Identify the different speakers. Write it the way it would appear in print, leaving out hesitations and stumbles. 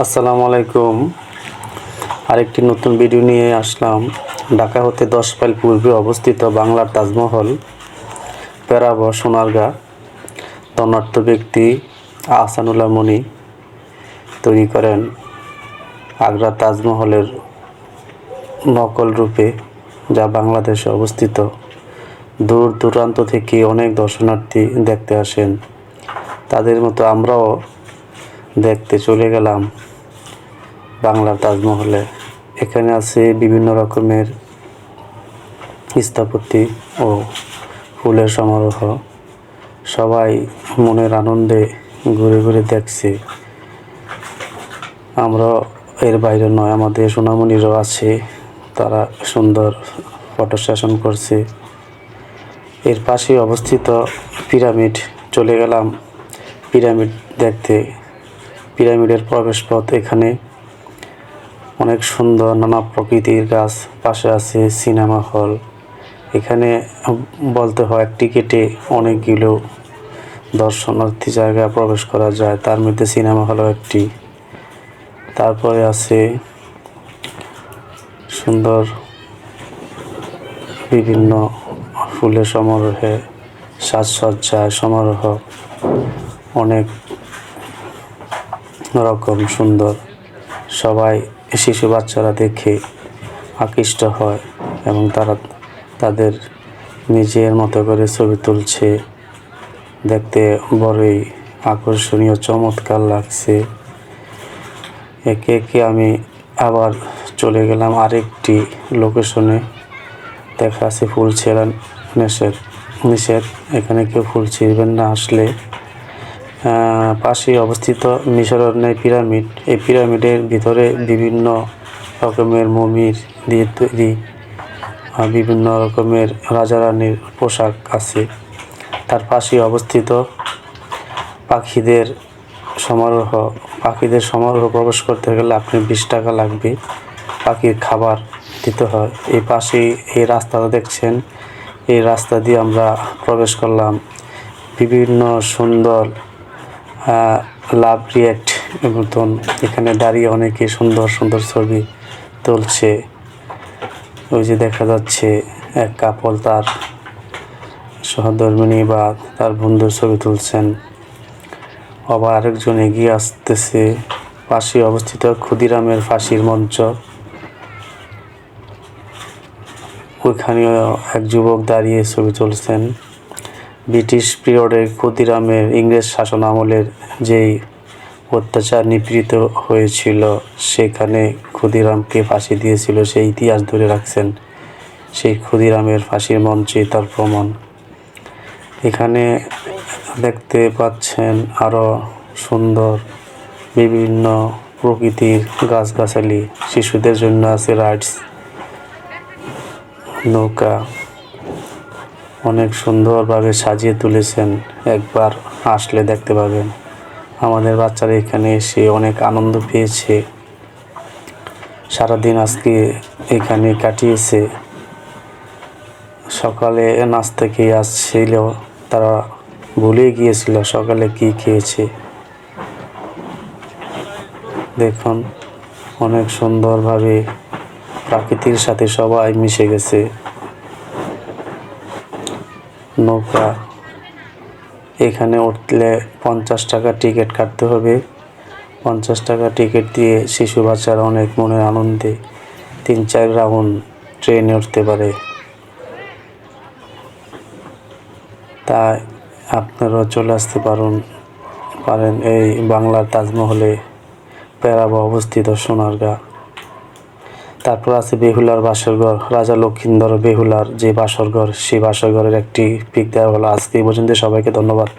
Speaker 1: আসসালামু আলাইকুম। আরেকটি নতুন ভিডিও নিয়ে আসলাম। ঢাকা হতে 10 মাইল পূর্বে অবস্থিত বাংলার তাজমহল পেরাবো সোনারগাঁ ধনাঢ্য ব্যক্তি আহসানুল্লাহ মনি তৈরি করেন আগ্রা তাজমহলের নকল রূপে, যা বাংলাদেশে অবস্থিত। দূর দূরান্ত থেকে অনেক দর্শনার্থী দেখতে আসেন। তাদের মতো আমরাও দেখতে চলে গেলাম বাংলার তাজমহলে। এখানে আছে বিভিন্ন রকমের স্থাপত্যি ও ফুলের সমারোহ। সবাই মনের আনন্দে ঘুরে ঘুরে দেখছে। আমরা এর বাইরে নয়, আমাদের সোনামণিরও আছে, তারা সুন্দর ফটো সেশন করছে। এর পাশে অবস্থিত পিরামিড, চলে গেলাম পিরামিড দেখতে। পিরামিডের প্রবেশপথ এখানে অনেক সুন্দর, নানা প্রকৃতির গাছ, পাশে আছে সিনেমা হল। এখানে বলতে হয় টিকিটে অনেকগুলো দর্শনার্থী জায়গা প্রবেশ করা যায়, তার মধ্যে সিনেমা হলও একটি। তারপরে আছে সুন্দর বিভিন্ন ফুলের সমারোহে সাজসজ্জায় সমারোহ, অনেক রকম সুন্দর। সবাই শিশু বাচ্চারা দেখে আকৃষ্ট হয় এবং তারা তাদের নিজের মতো করে ছবি তুলছে। দেখতে বড়ই আকর্ষণীয়, চমৎকার লাগছে। একে একে আমি আবার চলে গেলাম আরেকটি লোকেশনে। দেখা আছে ফুল ছেঁড়া নিষেধ, এখানে কেউ ফুল ছিঁড়বেন না আসলে। পাশে অবস্থিত মিশরের পিরামিড। এই পিরামিডের ভিতরে বিভিন্ন রকমের মমির দিয়ে তৈরি বিভিন্ন রকমের রাজা রানীর পোশাক আছে। তার পাশে অবস্থিত পাখিদের সমারোহ। প্রবেশ করতে গেলে আপনি 20 টাকা লাগবে, পাখির খাবার দিতে হয়। এই পাশেই এই রাস্তাটা দেখছেন, এই রাস্তা দিয়ে আমরা প্রবেশ করলাম। বিভিন্ন সুন্দর লাভ রিয়েক্ট মতন এখানে দাঁড়িয়ে অনেকে সুন্দর সুন্দর ছবি তুলছে। ওই যে দেখা যাচ্ছে এক কাপল তার সহধর্মিণী বা তার বন্ধুর ছবি তুলছেন। আবার আরেকজন এগিয়ে আসতেছে। পাশে অবস্থিত ক্ষুদিরামের ফাঁসির মঞ্চ, ওইখানেও এক যুবক দাঁড়িয়ে ছবি তুলছেন। ব্রিটিশ পিরিয়ডের ক্ষুদিরামের ইংরেজ শাসন আমলের যেই অত্যাচার নিপীড়িত হয়েছিল, সেখানে ক্ষুদিরামকে ফাঁসি দিয়েছিল, সেই ইতিহাস ধরে রাখছেন। সেই ক্ষুদিরামের ফাঁসির মঞ্চে তার প্রমাণ। এখানে দেখতে পাচ্ছেন আরও সুন্দর বিভিন্ন প্রকৃতির গাছগাছালি। শিশুদের জন্য আছে রাইডস, নৌকা, অনেক সুন্দরভাবে সাজিয়ে তুলেছেন। একবার আসলে দেখতে পাবেন। আমাদের বাচ্চারা এখানে এসে অনেক আনন্দ পেয়েছে। সারাদিন আজকে এখানে কাটিয়েছে। সকালে নাস্তা খেয়ে আসছিল, তারা ভুলে গিয়েছিল সকালে কি খেয়েছে। দেখুন, অনেক সুন্দরভাবে প্রকৃতির সাথে সবাই মিশে গেছে। নৌকা, এখানে উঠলে 50 টাকা টিকিট কাটতে হবে। 50 টাকা টিকিট দিয়ে শিশু বাচ্চারা অনেক মনের আনন্দে 3-4 রাউন্ড ট্রেনে উঠতে পারে। তাই আপনারাও চলে আসতে পারেন এই বাংলার তাজমহলে পেরাবো অবস্থিত সোনারগাঁ। তারপর আছে বেহুলার বাসরঘর, রাজা লক্ষিন্দর বেহুলার যে বাসরঘর, সেই বাসরঘরের একটি পিক দেওয়া হলো। আজকে এই পর্যন্ত, সবাইকে ধন্যবাদ।